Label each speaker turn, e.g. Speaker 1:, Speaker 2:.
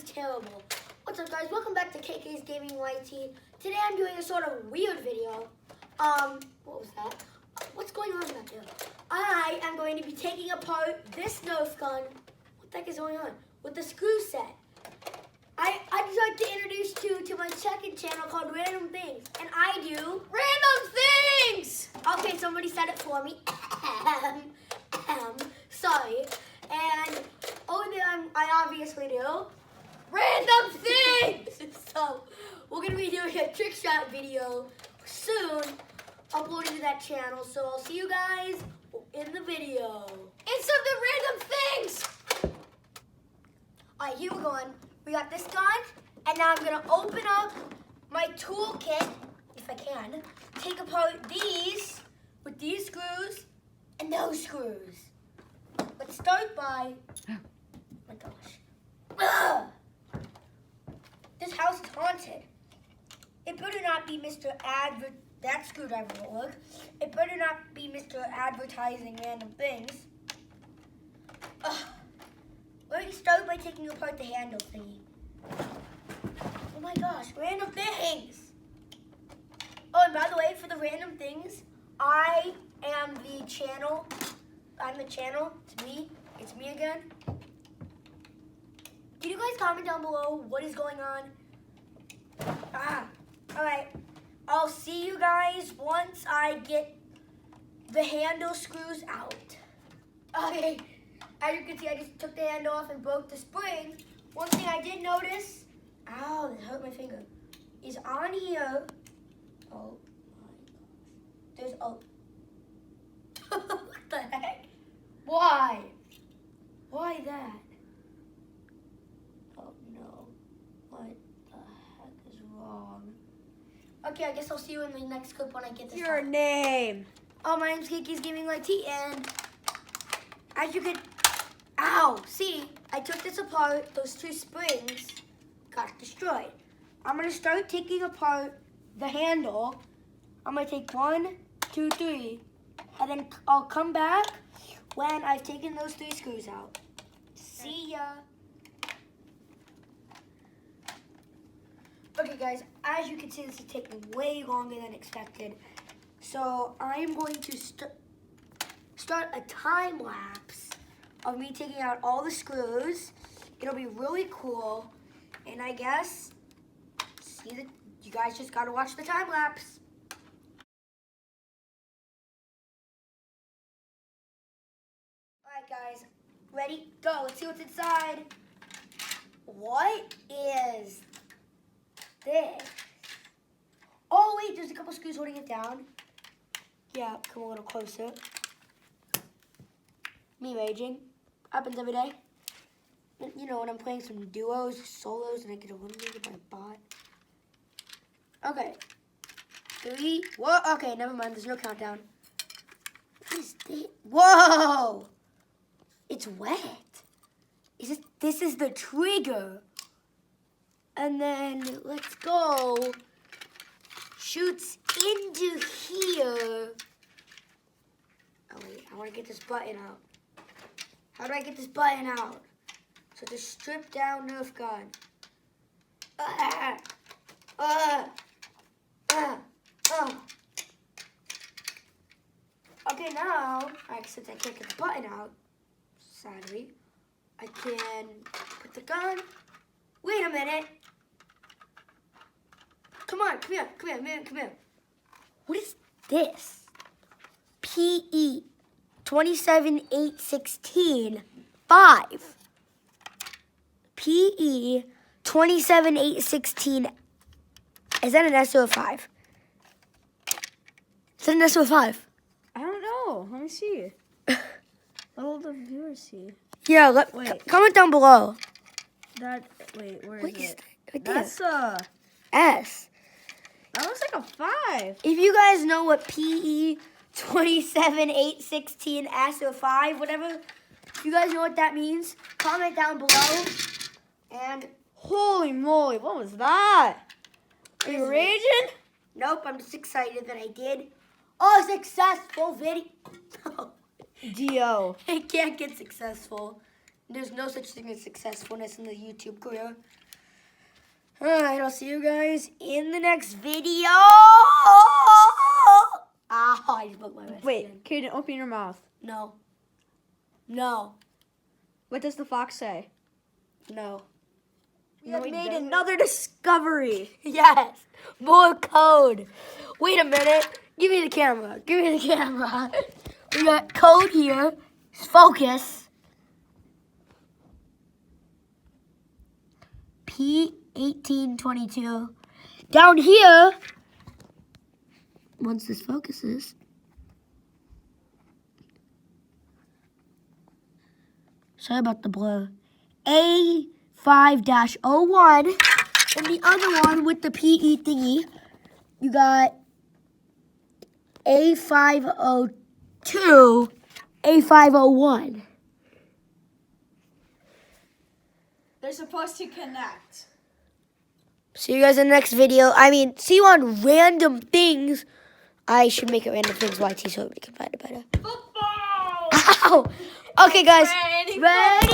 Speaker 1: is terrible. What's up, guys? Welcome back to KK's Gaming YT. Today I'm doing a sort of weird video. What was that? What's going on back there? I am going to be taking apart this Nerf gun. What the heck is going on? With the screw set. I'd just like to introduce you to my second channel called Random Things. And I do
Speaker 2: Random Things!
Speaker 1: Okay, somebody said it for me. Sorry. And over there, I obviously do
Speaker 2: Random Things!
Speaker 1: So, we're going to be doing a trick shot video soon, uploading to that channel. So, I'll see you guys in the video.
Speaker 2: It's of the Random Things!
Speaker 1: Alright, here we're going. We got this gun, and now I'm going to open up my toolkit, if I can, take apart these with these screws and those screws. Let's start by, oh my gosh. Ugh. This house is haunted. It better not be Mr. That screwdriver won't work. It better not be Mr. Advertising Random Things. Ugh. Let me start by taking apart the handle thingy. Oh my gosh, Random Things! Oh, and by the way, for the Random Things, I am the channel. I'm the channel. It's me. It's me again. Can you guys comment down below what is going on? Alright. I'll see you guys once I get the handle screws out. Okay. As you can see, I just took the handle off and broke the spring. One thing I did notice, ow, that hurt my finger, is on here. Oh my gosh. There's what the heck? Why? Why that? Oh no. What the heck is wrong? Okay, I guess I'll see you in the next clip when I get this
Speaker 2: Your
Speaker 1: out.
Speaker 2: name.
Speaker 1: Oh, my name's KK's Gaming YT, and as you can, ow, see, I took this apart, those two springs got destroyed. I'm gonna start taking apart the handle. I'm gonna take 1, 2, 3, and then I'll come back when I've taken those 3 screws out. See ya. Okay guys, as you can see, this is taking way longer than expected. So I'm going to start a time lapse of me taking out all the screws. It'll be really cool. And I guess, you guys just gotta watch the time lapse. Alright guys, ready? Go, let's see what's inside. What is this? Oh wait, there's a couple screws holding it down. Yeah, come a little closer. Me raging. Happens every day. You know, when I'm playing some duos, solos, and I get eliminated by a bot. Okay. 3. Whoa. Okay, never mind. There's no countdown. What is this? Whoa! It's wet. This is the trigger. And then let's go. Shoots into here. Oh wait, I want to get this button out. How do I get this button out? So just strip down Nerf gun. Okay, now, since I can't get the button out, sadly, I can put the gun. Wait a minute. Come on, come here, man, come here. What is this? PE 27816 5. PE 27816. Is that an S or a 5? Is that an S or a 5?
Speaker 2: I don't know. Let me see. What will the viewers see?
Speaker 1: Yeah, comment down below.
Speaker 2: Wait, where is it?
Speaker 1: Right
Speaker 2: That's
Speaker 1: S.
Speaker 2: That looks like a 5.
Speaker 1: If you guys know what PE 27816 S or 5, whatever, if you guys know what that means, comment down below. And
Speaker 2: holy moly, what was that? Are you raging?
Speaker 1: Nope, I'm just excited that I did a successful video.
Speaker 2: Dio.
Speaker 1: It can't get successful. There's no such thing as successfulness in the YouTube career. Alright, I'll see you guys in the next video. I just broke my wrist.
Speaker 2: Wait, Kaden, open your mouth.
Speaker 1: No. No.
Speaker 2: What does the fox say?
Speaker 1: No.
Speaker 2: We have made another discovery.
Speaker 1: Yes. More code. Wait a minute. Give me the camera. Give me the camera. We got code here. Focus. P1822. Down here, once this focuses, sorry about the blur, A5-01, and the other one with the PE thingy, you got A502, A501.
Speaker 2: They're supposed to connect.
Speaker 1: See you guys in the next video. See you on random things. I should make it random things YT so we can find it better.
Speaker 2: Football!
Speaker 1: Ow! Okay, guys. Ready?